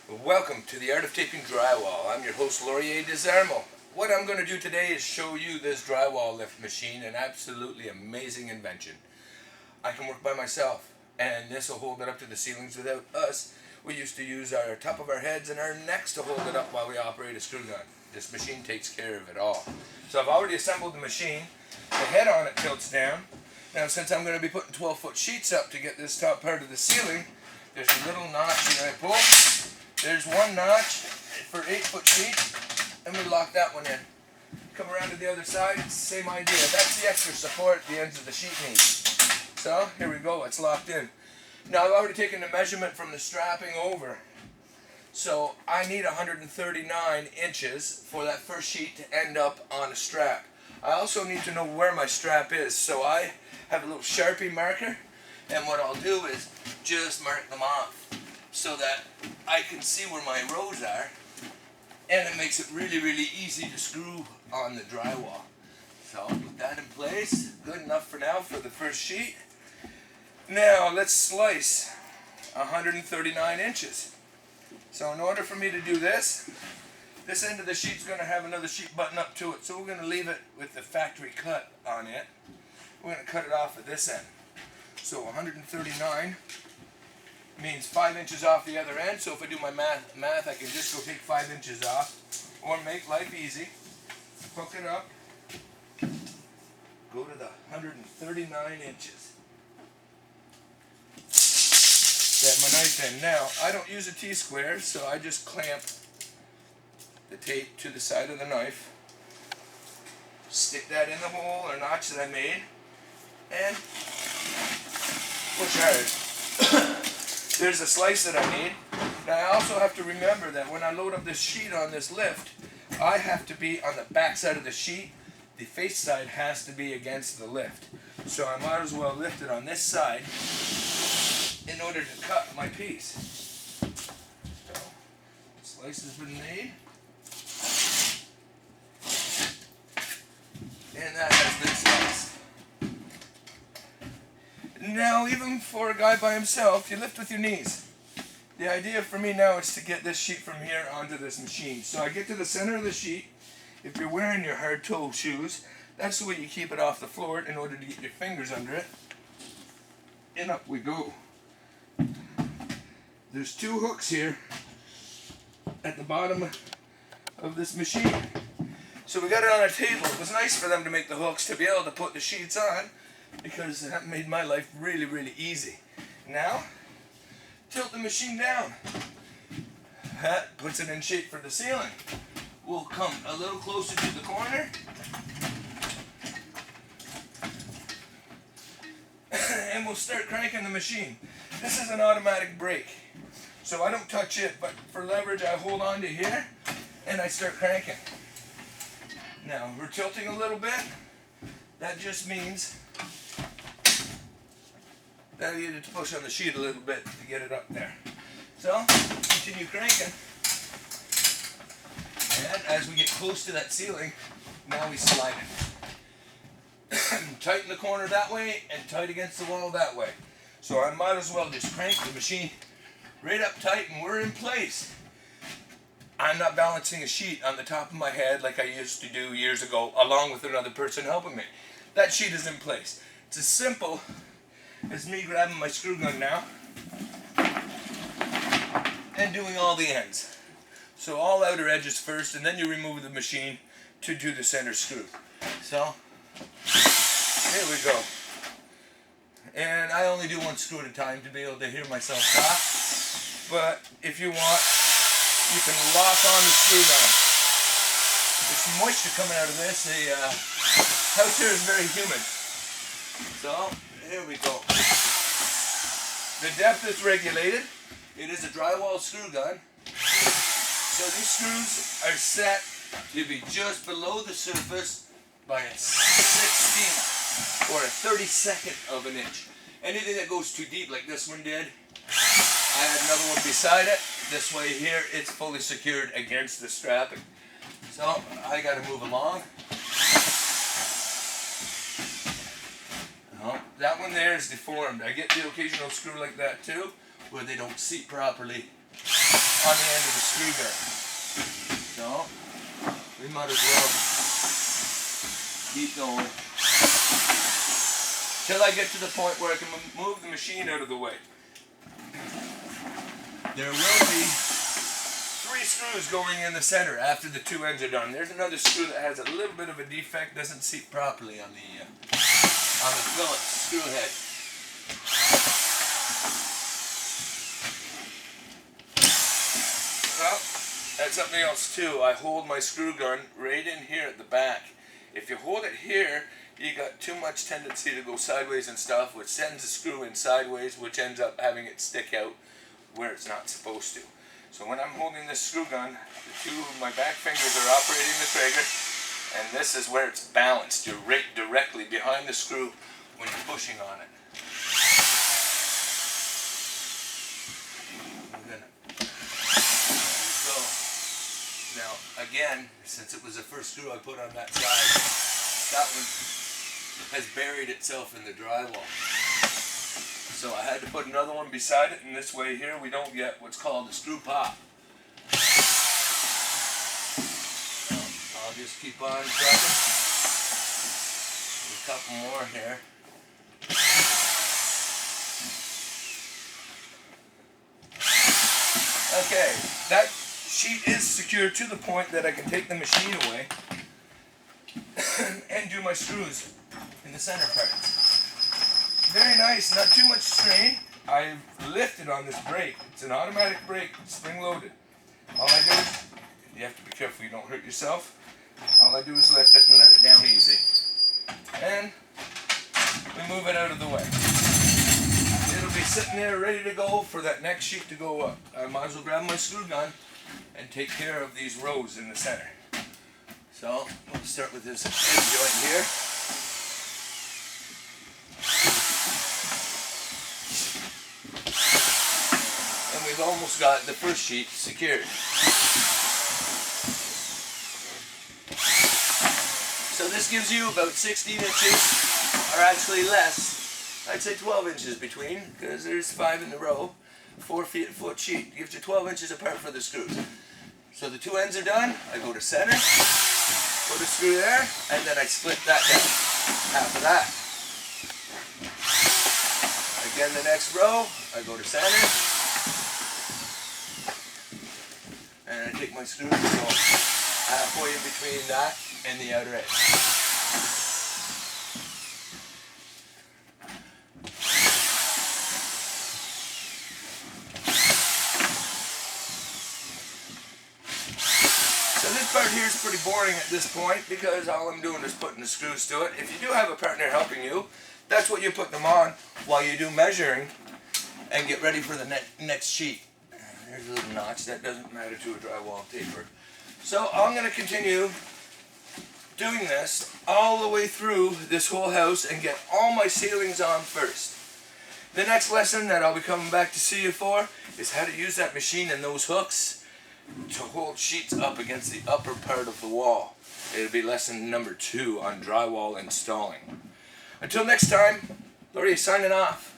Welcome to the Art of Taping Drywall. I'm your host, Laurier Desarmo. What I'm going to do today is show you this drywall lift machine, an absolutely amazing invention. I can work by myself, and this will hold it up to the ceilings without us. We used to use our top of our heads and our necks to hold it up while we operate a screw gun. This machine takes care of it all. So I've already assembled the machine. The head on it tilts down. Now, since I'm going to be putting 12-foot sheets up to get this top part of the ceiling, there's a little notch that I pull. There's one notch for 8-foot sheet, and we lock that one in. Come around to the other side, it's the same idea. That's the extra support the ends of the sheet need. So, here we go, it's locked in. Now, I've already taken the measurement from the strapping over. So, I need 139 inches for that first sheet to end up on a strap. I also need to know where my strap is, so I have a little Sharpie marker, and what I'll do is just mark them off so that I can see where my rows are, and it makes it really, really easy to screw on the drywall. So with that in place, good enough for now for the first sheet. Now let's slice 139 inches. So in order for me to do this end of the sheet's going to have another sheet button up to it, so we're going to leave it with the factory cut on it. We're going to cut it off at this end. So 139 means 5 inches off the other end, so if I do my math, I can just go take 5 inches off, or make life easy, hook it up, go to the 139 inches. Set my knife in. Now, I don't use a T-square, so I just clamp the tape to the side of the knife, stick that in the hole or notch that I made, and push hard. There's a slice that I need. Now I also have to remember that when I load up this sheet on this lift, I have to be on the back side of the sheet. The face side has to be against the lift. So I might as well lift it on this side in order to cut my piece. So, slice has been made. And that has been sliced. Now, even for a guy by himself, you lift with your knees. The idea for me now is to get this sheet from here onto this machine. So I get to the center of the sheet. If you're wearing your hard toe shoes, that's the way you keep it off the floor in order to get your fingers under it. And up we go. There's 2 hooks here at the bottom of this machine. So we got it on a table. It was nice for them to make the hooks to be able to put the sheets on, because that made my life really, really easy. Now, tilt the machine down. That puts it in shape for the ceiling. We'll come a little closer to the corner. And we'll start cranking the machine. This is an automatic brake, so I don't touch it, but for leverage I hold on to here and I start cranking. Now, we're tilting a little bit. That just means that I needed to push on the sheet a little bit to get it up there. So, continue cranking. And as we get close to that ceiling, now we slide it. Tighten the corner that way and tight against the wall that way. So I might as well just crank the machine right up tight and we're in place. I'm not balancing a sheet on the top of my head like I used to do years ago, along with another person helping me. That sheet is in place. It's as simple as me grabbing my screw gun now and doing all the ends. So all outer edges first, and then you remove the machine to do the center screw. So, here we go. And I only do 1 screw at a time to be able to hear myself talk. But if you want, you can lock on the screw gun. There's some moisture coming out of this. The house here is very humid. So, here we go. The depth is regulated. It is a drywall screw gun. So these screws are set to be just below the surface by a 1/16 or a 32nd of an inch. Anything that goes too deep like this one did, I had another one beside it. This way here, it's fully secured against the strapping. So I got to move along. Oh, that one there is deformed. I get the occasional screw like that too, where they don't seat properly on the end of the screw gun. So we might as well keep going till I get to the point where I can move the machine out of the way. There will be 3 screws going in the center after the 2 ends are done. There's another screw that has a little bit of a defect, doesn't seat properly on the Phillips screw head. Well, that's something else too. I hold my screw gun right in here at the back. If you hold it here, you got too much tendency to go sideways and stuff, which sends the screw in sideways, which ends up having it stick out where it's not supposed to. So when I'm holding this screw gun, the 2 of my back fingers are operating the trigger, and this is where it's balanced. You're right directly behind the screw when you're pushing on it. So now again, since it was the first screw I put on that side, that one has buried itself in the drywall. So I had to put another one beside it, and this way here we don't get what's called a screw pop. So I'll just keep on trucking. A couple more here. Okay, that sheet is secure to the point that I can take the machine away and do my screws in the center parts. Very nice, not too much strain. I've lifted on this brake. It's an automatic brake, spring loaded. All I do is, you have to be careful you don't hurt yourself. All I do is lift it and let it down easy. And we move it out of the way. It'll be sitting there ready to go for that next sheet to go up. I might as well grab my screw gun and take care of these rows in the center. So, we'll start with this end joint here. We've almost got the first sheet secured. So this gives you about 16 inches, or actually less. I'd say 12 inches between, because there's 5 in the row. 4 foot sheet gives you 12 inches apart for the screws. So the 2 ends are done. I go to center, put a screw there, and then I split that down. Half of that. Again, the next row, I go to center. And I take my screws and go halfway in between that and the outer edge. So this part here is pretty boring at this point because all I'm doing is putting the screws to it. If you do have a partner helping you, that's what you put them on while you do measuring and get ready for the next sheet. There's a little notch, that doesn't matter to a drywall taper. So I'm going to continue doing this all the way through this whole house and get all my ceilings on first. The next lesson that I'll be coming back to see you for is how to use that machine and those hooks to hold sheets up against the upper part of the wall. It'll be lesson number 2 on drywall installing. Until next time, Laurie signing off.